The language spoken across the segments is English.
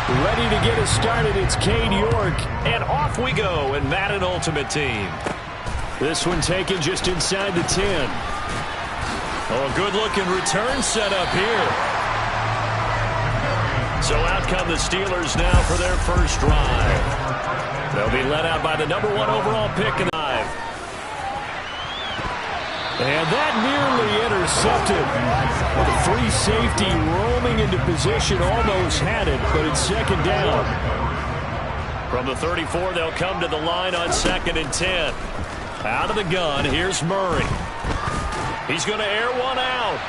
Ready to get us started, it's Cade York. And off we go in Madden Ultimate Team. This one taken just inside the 10. Oh, a good-looking return set up here. So out come the Steelers now for their first drive. They'll be led out by the #1 overall pick in the drive. And that nearly intercepted. The free safety roaming into position, almost had it, but it's second down. From the 34, they'll come to the line on 2nd and 10. Out of the gun, here's Murray. He's going to air one out.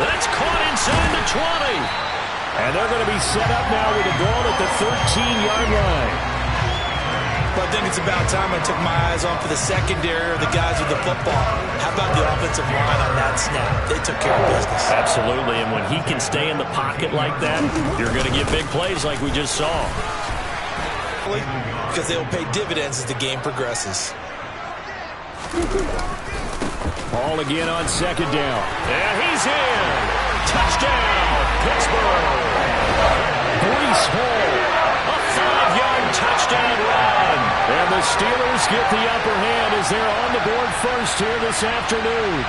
That's caught inside the 20. And they're going to be set up now with a goal at the 13-yard line. But I think it's about time I took my eyes off of the secondary or the guys with the football. How about the offensive line on that snap? They took care of business. Absolutely, and when he can stay in the pocket like that, you're going to get big plays like we just saw. Because they'll pay dividends as the game progresses. Ball again on 2nd down. And he's in. Touchdown, Pittsburgh. Breece Hall. A 5-yard touchdown run. And the Steelers get the upper hand as they're on the board first here this afternoon.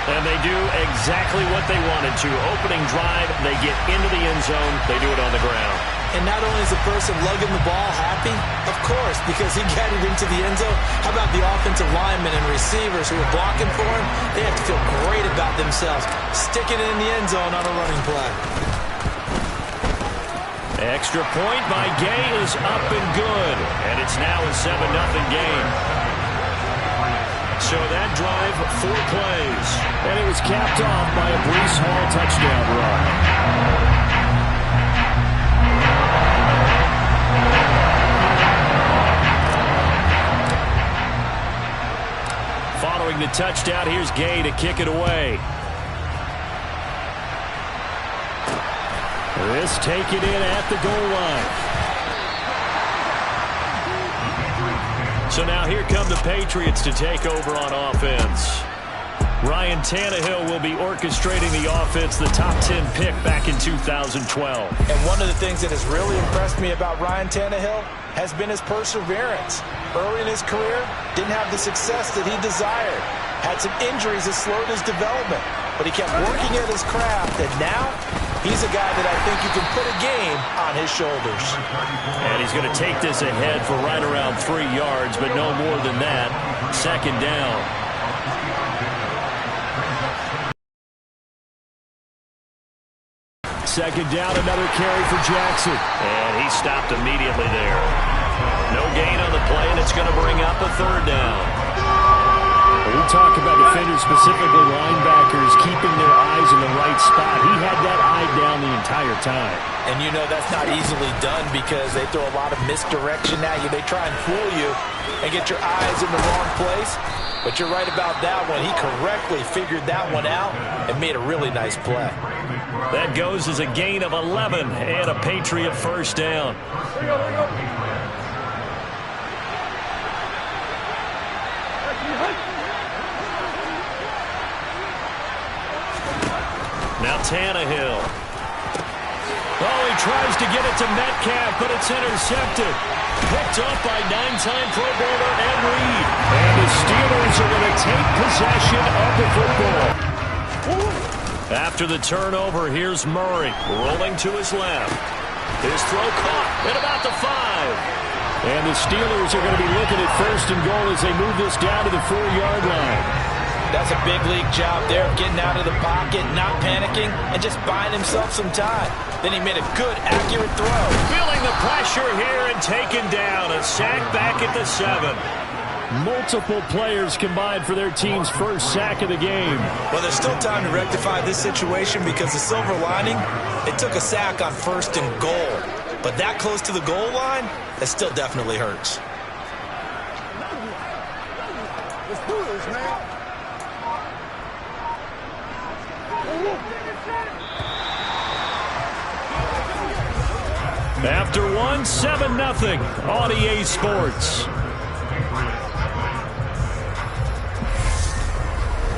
And they do exactly what they wanted to. Opening drive, they get into the end zone. They do it on the ground. And not only is the person lugging the ball happy, of course, because he got it into the end zone. How about the offensive linemen and receivers who are blocking for him? They have to feel great about themselves, sticking it in the end zone on a running play. Extra point by Gay is up and good. And it's now a 7-0 game. So that drive, 4 plays. And it was capped off by a Breece Hall touchdown run. Following the touchdown, here's Gay to kick it away. This taken in at the goal line. So now here come the Patriots to take over on offense. Ryan Tannehill will be orchestrating the offense, the top 10 pick back in 2012. And one of the things that has really impressed me about Ryan Tannehill has been his perseverance. Early in his career, didn't have the success that he desired. Had some injuries that slowed his development. But he kept working at his craft, and now he's a guy that I think you can put a game on his shoulders. And he's going to take this ahead for right around 3 yards, but no more than that. 2nd down. Second down, another carry for Jackson. And he stopped immediately there. No gain on the play, and it's going to bring up a 3rd down. We talk about defenders, specifically linebackers, keeping their eyes in the right spot. He had that eye down the entire time. And you know that's not easily done because they throw a lot of misdirection at you. They try and fool you and get your eyes in the wrong place. But you're right about that one. He correctly figured that one out and made a really nice play. That goes as a gain of 11 and a Patriot 1st down. Now Tannehill. Oh, he tries to get it to Metcalf, but it's intercepted. Picked up by 9-time Pro Bowler Ed Reed. And the Steelers are going to take possession of the football. After the turnover, here's Murray rolling to his left. His throw caught at about the 5. And the Steelers are going to be looking at 1st and goal as they move this down to the 4-yard line. That's a big league job there of getting out of the pocket, not panicking, and just buying himself some time. Then he made a good, accurate throw. Feeling the pressure here and taken down. A sack back at the 7. Multiple players combined for their team's first sack of the game. Well, there's still time to rectify this situation because the silver lining, it took a sack on 1st and goal. But that close to the goal line, it still definitely hurts. Let's do this, man. After one, 7-0 on EA Sports.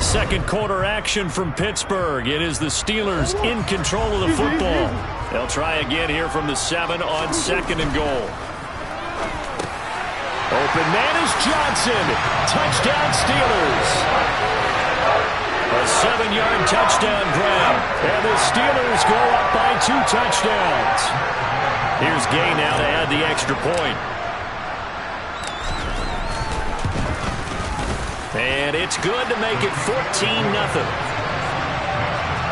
Second quarter action from Pittsburgh. It is the Steelers in control of the football. They'll try again here from the 7 on 2nd and goal. Open man is Johnson. Touchdown Steelers. A 7-yard touchdown grab. And the Steelers go up by 2 touchdowns. Here's Gay now to add the extra point. And it's good to make it 14-0.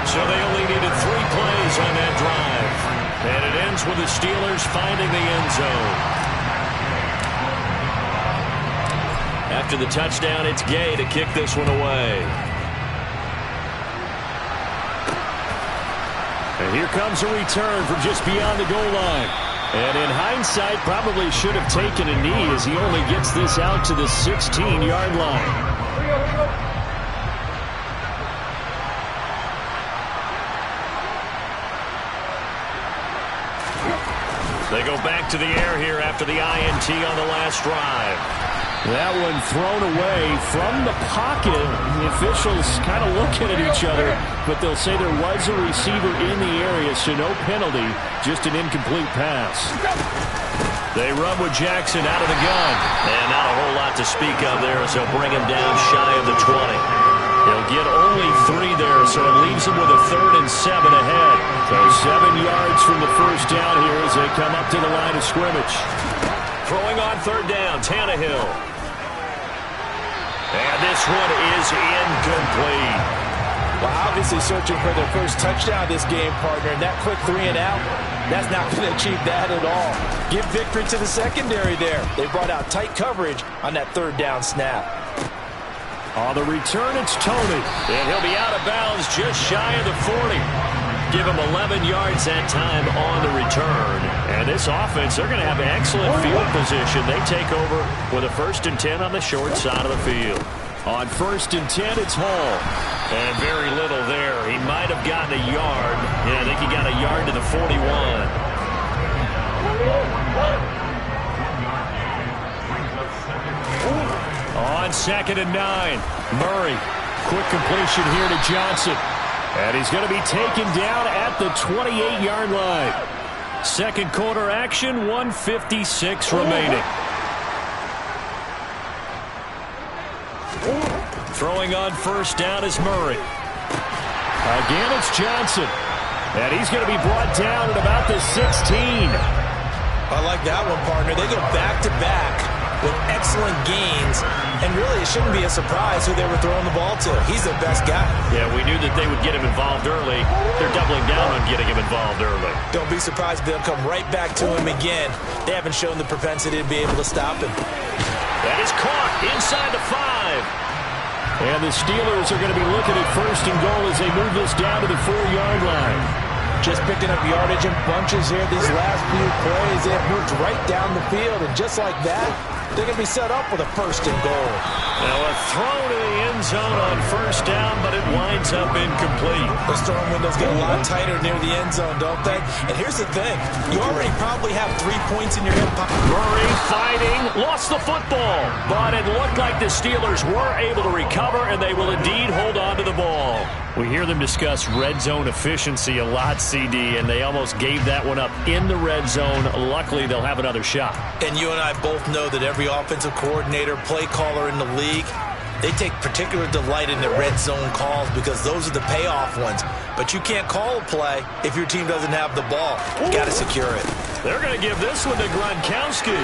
So they only needed 3 plays on that drive. And it ends with the Steelers finding the end zone. After the touchdown, it's Gay to kick this one away. And here comes a return from just beyond the goal line. And in hindsight, probably should have taken a knee as he only gets this out to the 16-yard line. They go back to the air here after the INT on the last drive. That one thrown away from the pocket. The officials kind of looking at each other, but they'll say there was a receiver in the area, so no penalty, just an incomplete pass. They run with Jackson out of the gun. And not a whole lot to speak of there as they'll bring him down shy of the 20. He'll get only 3 there, so it leaves him with a 3rd and 7 ahead. So 7 yards from the first down here as they come up to the line of scrimmage. Throwing on 3rd down, Tannehill. And this one is incomplete. Well, obviously searching for their first touchdown this game, partner. And that quick 3 and out, that's not going to achieve that at all. Give victory to the secondary there. They brought out tight coverage on that 3rd down snap. On the return, it's Tony. And he'll be out of bounds just shy of the 40. Give him 11 yards that time on the return. And this offense, they're going to have excellent field position. They take over with a 1st and 10 on the short side of the field. On 1st and 10, it's Hall. And very little there. He might have gotten a yard. Yeah, I think he got a yard to the 41. On 2nd and 9, Murray. Quick completion here to Johnson. And he's going to be taken down at the 28-yard line. 2nd quarter action, 1:56 remaining. Throwing on 1st down is Murray. Again, it's Johnson. And he's going to be brought down at about the 16. I like that one, partner. They go back-to-back with excellent gains, and really it shouldn't be a surprise who they were throwing the ball to. He's their best guy. Yeah, we knew that they would get him involved early. They're doubling down on getting him involved early. Don't be surprised if they'll come right back to him again. They haven't shown the propensity to be able to stop him. That is caught inside the 5. And the Steelers are going to be looking at 1st and goal as they move this down to the 4-yard line. Just picking up yardage in bunches here these last few plays. They have moved right down the field, and just like that, they're going to be set up with a 1st and goal. Now a throw to the end zone on 1st down, but it winds up incomplete. The storm windows get a lot tighter near the end zone, don't they? And here's the thing. You already probably have 3 points in your hip pocket. Murray fighting, lost the football. But it looked like the Steelers were able to recover, and they will indeed hold on to the ball. We hear them discuss red zone efficiency a lot, CD, and they almost gave that one up in the red zone. Luckily, they'll have another shot. And you and I both know that every offensive coordinator, play caller in the league, they take particular delight in the red zone calls because those are the payoff ones. But you can't call a play if your team doesn't have the ball. You got to secure it. They're going to give this one to Gronkowski.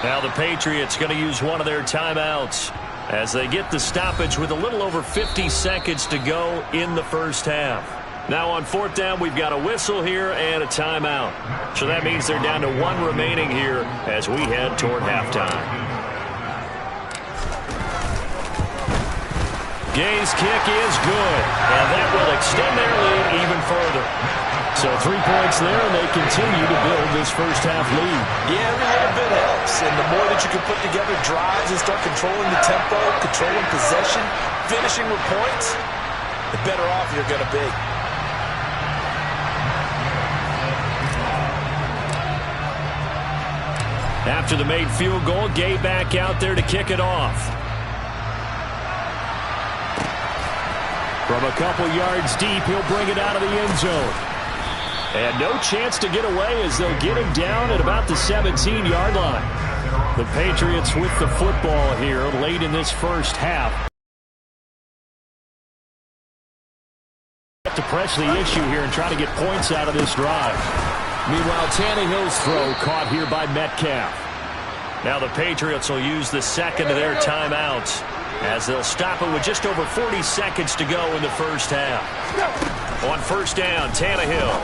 Now the Patriots going to use one of their timeouts as they get the stoppage with a little over 50 seconds to go in the first half. Now on 4th down, we've got a whistle here and a timeout. So that means they're down to 1 remaining here as we head toward halftime. Gay's kick is good, and that will extend their lead even further. So 3 points there, and they continue to build this first half lead. Yeah, every little bit helps. And the more that you can put together drives and start controlling the tempo, controlling possession, finishing with points, the better off you're going to be. After the made field goal, Gay back out there to kick it off. From a couple yards deep, he'll bring it out of the end zone. And no chance to get away as they'll get him down at about the 17-yard line. The Patriots with the football here late in this first half. To press the issue here and try to get points out of this drive. Meanwhile, Tannehill's throw caught here by Metcalf. Now the Patriots will use the second of their timeouts as they'll stop it with just over 40 seconds to go in the first half. On first down, Tannehill.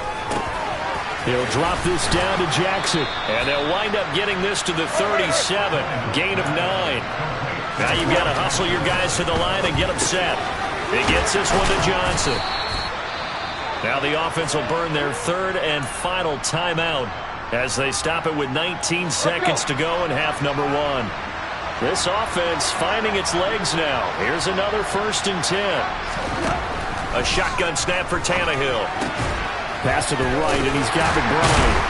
He'll drop this down to Jackson. And they'll wind up getting this to the 37. Gain of 9. Now you've got to hustle your guys to the line and get them set. He gets this one to Johnson. Now the offense will burn their third and final timeout as they stop it with 19 seconds to go in half number 1. This offense finding its legs now. Here's another 1st and 10. A shotgun snap for Tannehill. Pass to the right, and he's got McBride.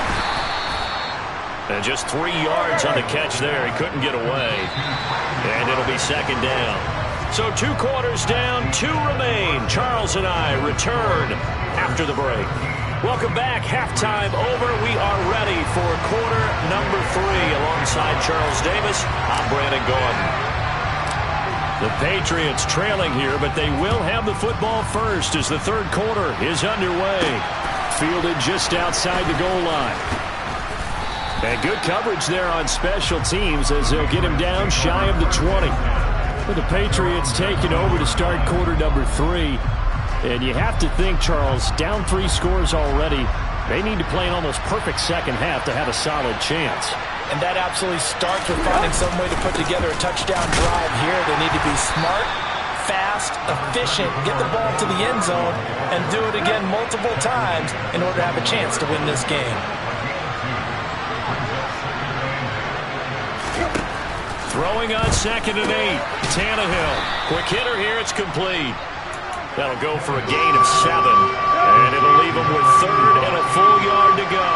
And just 3 yards on the catch there. He couldn't get away. And it'll be second down. So 2 quarters down, 2 remain. Charles and I return after the break. Welcome back. Halftime over. We are ready for quarter number 3. Alongside Charles Davis, I'm Brandon Gordon. The Patriots trailing here, but they will have the football first as the third quarter is underway. Fielded just outside the goal line. And good coverage there on special teams as they'll get him down shy of the 20. With the Patriots taking over to start quarter number 3. And you have to think, Charles, down 3 scores already. They need to play an almost perfect second half to have a solid chance. And that absolutely starts with finding some way to put together a touchdown drive here. They need to be smart, fast, efficient, get the ball to the end zone, and do it again multiple times in order to have a chance to win this game. Throwing on 2nd and 8. Tannehill. Quick hitter here. It's complete. That'll go for a gain of 7. And it'll leave him with 3rd and a full yard to go.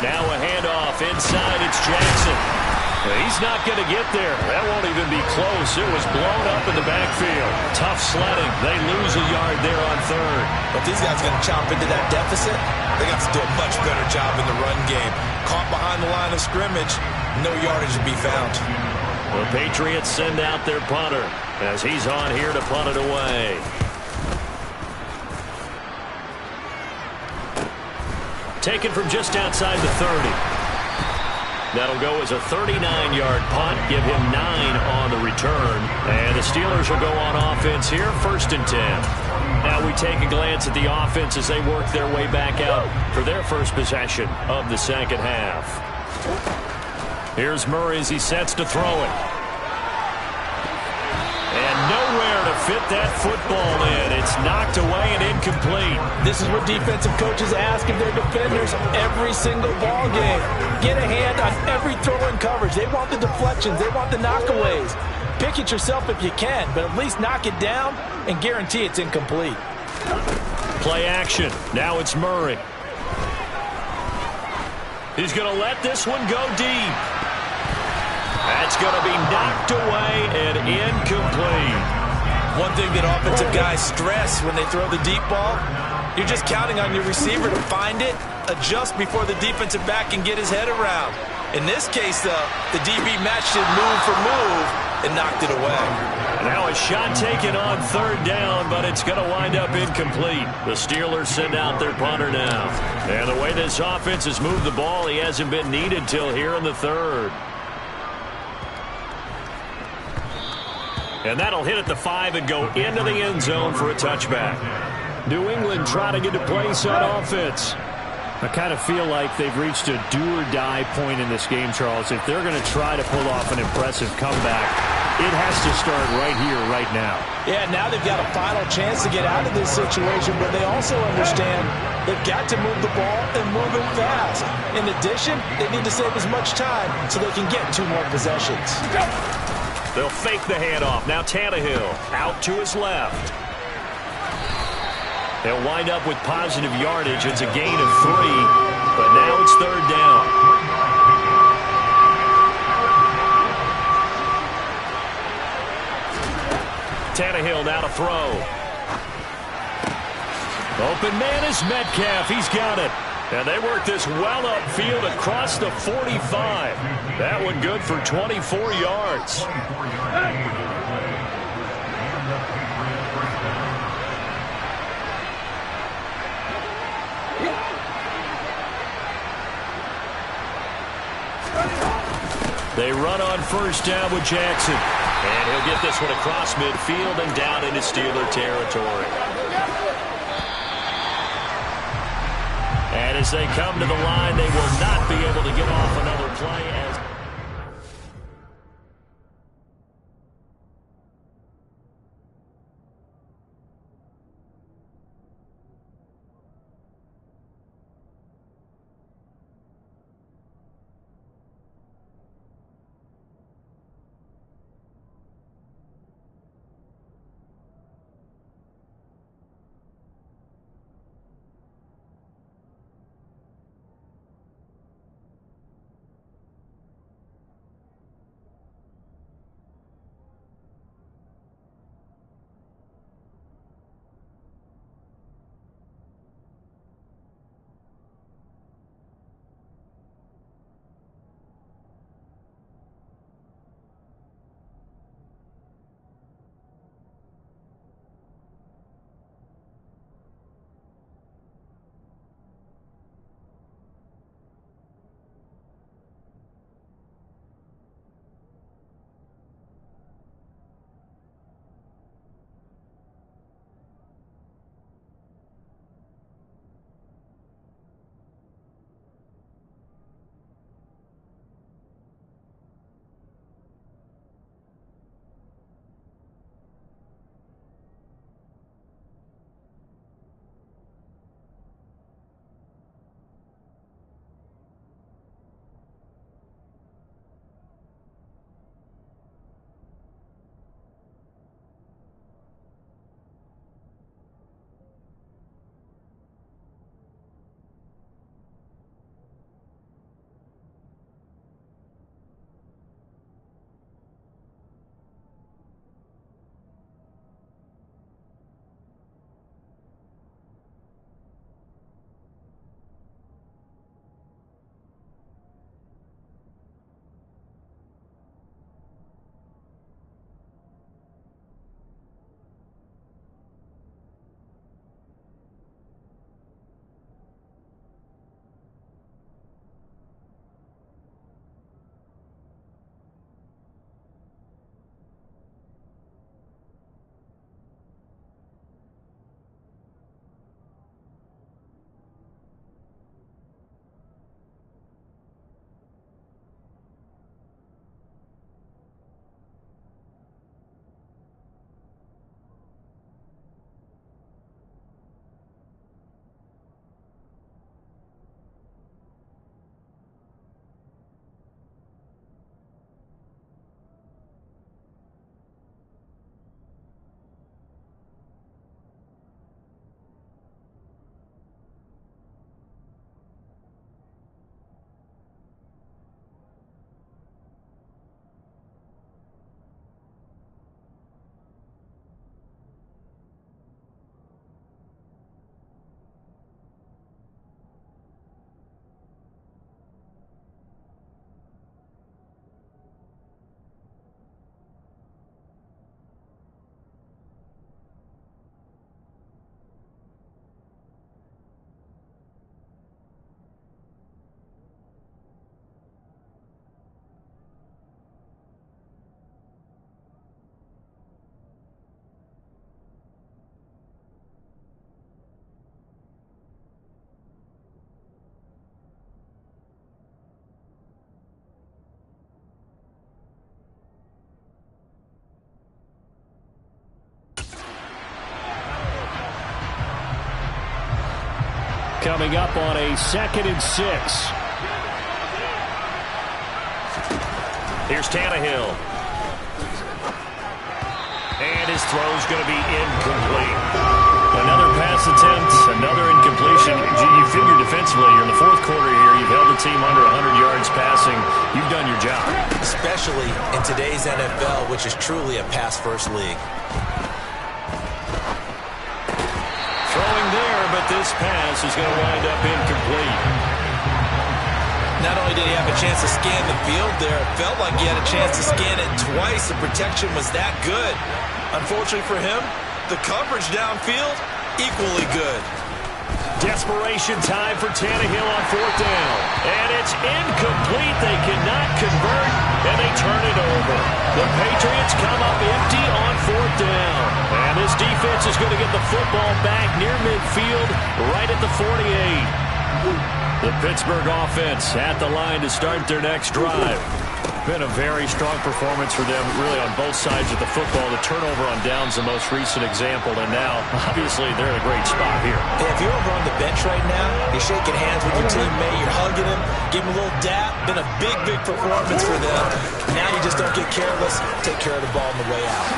Now a handoff inside. It's Jackson. He's not going to get there. That won't even be close. It was blown up in the backfield. Tough sledding. They lose a yard there on 3rd. But these guys are going to chomp into that deficit. They got to do a much better job in the run game. Caught behind the line of scrimmage, no yardage to be found. The Patriots send out their punter as he's on here to punt it away. Taken from just outside the 30. That'll go as a 39-yard punt, give him 9 on the return. And the Steelers will go on offense here, 1st and 10. Now we take a glance at the offense as they work their way back out for their first possession of the second half. Here's Murray as he sets to throw it. And nowhere to fit that football in. It's knocked away and incomplete. This is what defensive coaches ask of their defenders every single ball game. Get a hand on every throw in coverage. They want the deflections. They want the knockaways. Pick it yourself if you can, but at least knock it down and guarantee it's incomplete. Play action. Now it's Murray. He's going to let this one go deep. That's going to be knocked away and incomplete. One thing that offensive guys stress when they throw the deep ball, you're just counting on your receiver to find it, adjust before the defensive back can get his head around. In this case, though, the DB matched it move for move and knocked it away. Now a shot taken on 3rd down, but it's going to wind up incomplete. The Steelers send out their punter now. And the way this offense has moved the ball, he hasn't been needed till here in the 3rd. And that'll hit at the 5 and go into the end zone for a touchback. New England trying to get a place on offense. I kind of feel like they've reached a do-or-die point in this game, Charles. If they're going to try to pull off an impressive comeback, it has to start right here, right now. Yeah, now they've got a final chance to get out of this situation, but they also understand they've got to move the ball and move it fast. In addition, they need to save as much time so they can get 2 more possessions. They'll fake the handoff. Now Tannehill out to his left. They'll wind up with positive yardage. It's a gain of 3, but now it's 3rd down. Tannehill now to throw. Open man is Metcalf. He's got it. And they work this well upfield across the 45. That one good for 24 yards. They run on first down with Jackson. And he'll get this one across midfield and down into Steeler territory. And as they come to the line, they will not be able to get off another play. Coming up on a 2nd and 6. Here's Tannehill. And his throw's going to be incomplete. Another pass attempt, another incompletion. You figure defensively, you're in the 4th quarter here. You've held the team under 100 yards passing. You've done your job. Especially in today's NFL, which is truly a pass-first league. but this pass is going to wind up incomplete. Not only did he have a chance to scan the field there, it felt like he had a chance to scan it twice. The protection was that good. Unfortunately for him, the coverage downfield, equally good. Desperation time for Tannehill on 4th down. And it's incomplete. They cannot convert, and they turn it over. The Patriots come up empty on 4th down. And this defense is going to get the football back near midfield, right at the 48. The Pittsburgh offense at the line to start their next drive. Been a very strong performance for them, really, on both sides of the football. The turnover on downs, the most recent example, and now, obviously, they're in a great spot here. Hey, if you're over on the bench right now, you're shaking hands with your teammate, you're hugging him, give him a little dap. Been a big, big performance for them. Now you just don't get careless. Take care of the ball on the way out.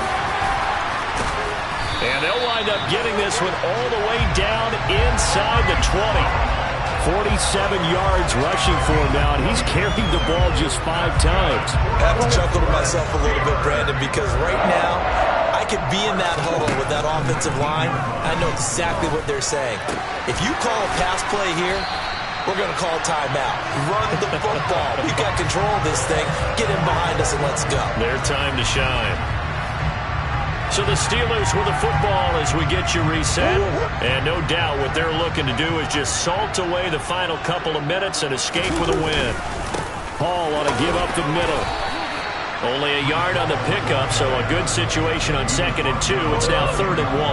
And they'll wind up getting this one all the way down inside the 20. 47 yards rushing for him now, and he's carried the ball just 5 times. I have to chuckle to myself a little bit, Brandon, because right now I could be in that huddle with that offensive line. I know exactly what they're saying. If you call a pass play here, we're going to call timeout. Run the football. We've got control of this thing. Get in behind us and let's go. Their time to shine. So the Steelers with the football as we get you reset. And no doubt what they're looking to do is just salt away the final couple of minutes and escape with a win. Hall ought to give up the middle. Only a yard on the pickup, so a good situation on 2nd and 2. It's now 3rd and 1.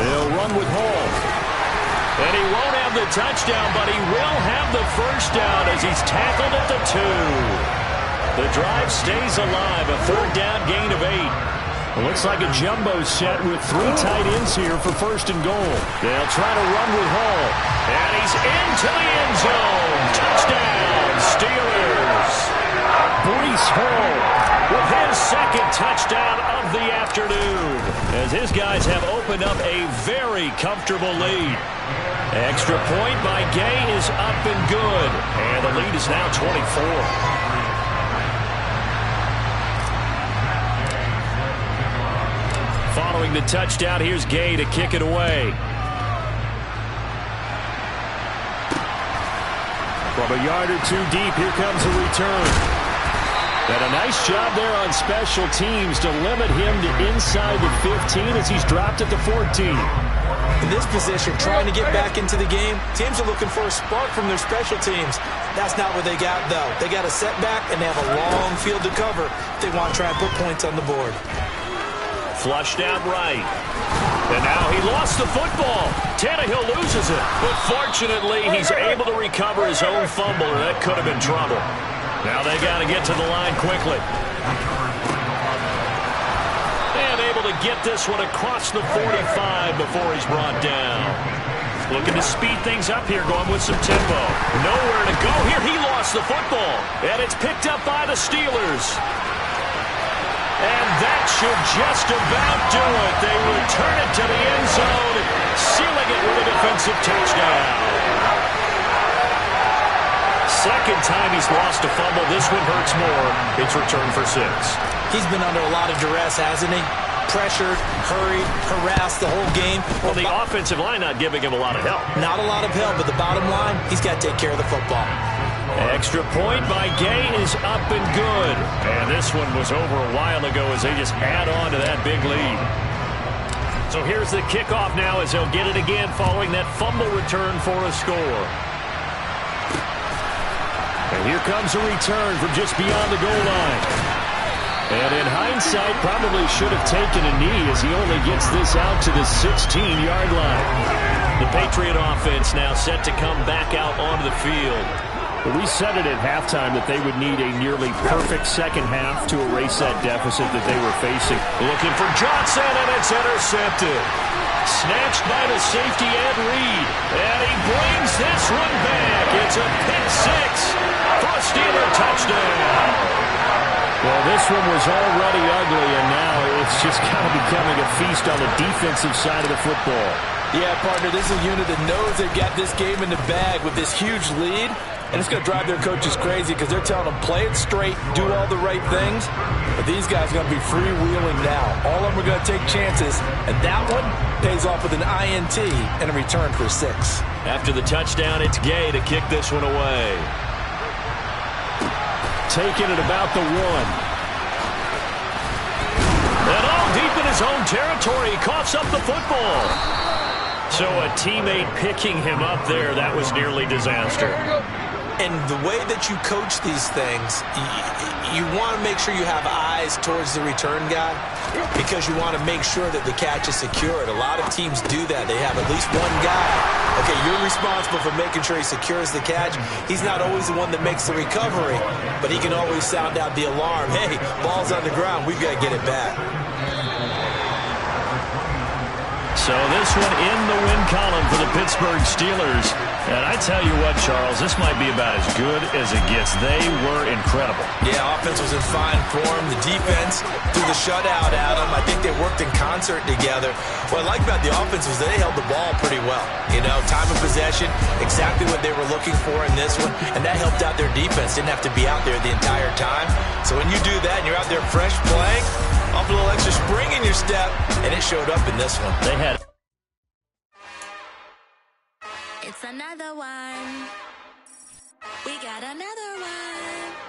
They'll run with Hall. And he won't have the touchdown, but he will have the first down as he's tackled at the 2. The drive stays alive, a 3rd down gain of 8. It looks like a jumbo set with 3 tight ends here for 1st and goal. They'll try to run with Hall. And he's into the end zone. Touchdown, Steelers. Breece Hall with his 2nd touchdown of the afternoon, as his guys have opened up a very comfortable lead. Extra point by Gay is up and good. And the lead is now 24. Following the touchdown, here's Gay to kick it away. From a yard or 2 deep, here comes a return. And a nice job there on special teams to limit him to inside the 15 as he's dropped at the 14. In this position, trying to get back into the game, teams are looking for a spark from their special teams. That's not what they got, though. They got a setback, and they have a long field to cover if they want to try and put points on the board. Flushed out right. And now he lost the football. Tannehill loses it. But fortunately, he's able to recover his own fumble, or that could have been trouble. Now they got to get to the line quickly. And able to get this one across the 45 before he's brought down. Looking to speed things up here, going with some tempo. Nowhere to go here. He lost the football. And it's picked up by the Steelers. And that should just about do it. They return it to the end zone, sealing it with a defensive touchdown. Second time he's lost a fumble. This one hurts more. It's returned for 6. He's been under a lot of duress, hasn't he? Pressured, hurried, harassed the whole game. Well, the offensive line not giving him a lot of help. Not a lot of help, but the bottom line, he's got to take care of the football. Extra point by Gay is up and good. And this one was over a while ago as they just add on to that big lead. So here's the kickoff now as they'll get it again following that fumble return for a score. And here comes a return from just beyond the goal line. And in hindsight, probably should have taken a knee as he only gets this out to the 16-yard line. The Patriot offense now set to come back out onto the field. We said it at halftime that they would need a nearly perfect second half to erase that deficit that they were facing. Looking for Johnson, and it's intercepted. Snatched by the safety Ed Reed. And he brings this one back. It's a pick 6 for a Steeler touchdown. Well, this one was already ugly, and now it's just kind of becoming a feast on the defensive side of the football. Yeah, partner, this is a unit that knows they've got this game in the bag with this huge lead, and it's going to drive their coaches crazy because they're telling them, play it straight, do all the right things, but these guys are going to be freewheeling now. All of them are going to take chances, and that one pays off with an INT and a return for 6. After the touchdown, it's Gay to kick this one away. Taking it about the 1. And all deep in his own territory, he coughs up the football. So a teammate picking him up there, that was nearly disaster. And the way that you coach these things, you want to make sure you have eyes towards the return guy because you want to make sure that the catch is secured. A lot of teams do that. They have at least one guy. Okay, you're responsible for making sure he secures the catch. He's not always the one that makes the recovery, but he can always sound out the alarm. Hey, ball's on the ground. We've got to get it back. So this one in the win column for the Pittsburgh Steelers. And I tell you what, Charles, this might be about as good as it gets. They were incredible. Yeah, offense was in fine form. The defense threw the shutout at them. I think they worked in concert together. What I like about the offense was they held the ball pretty well. You know, time of possession, exactly what they were looking for in this one. And that helped out their defense. Didn't have to be out there the entire time. So when you do that and you're out there fresh playing, off a little extra spring in your step, and it showed up in this one. They had. It's another one. We got another one.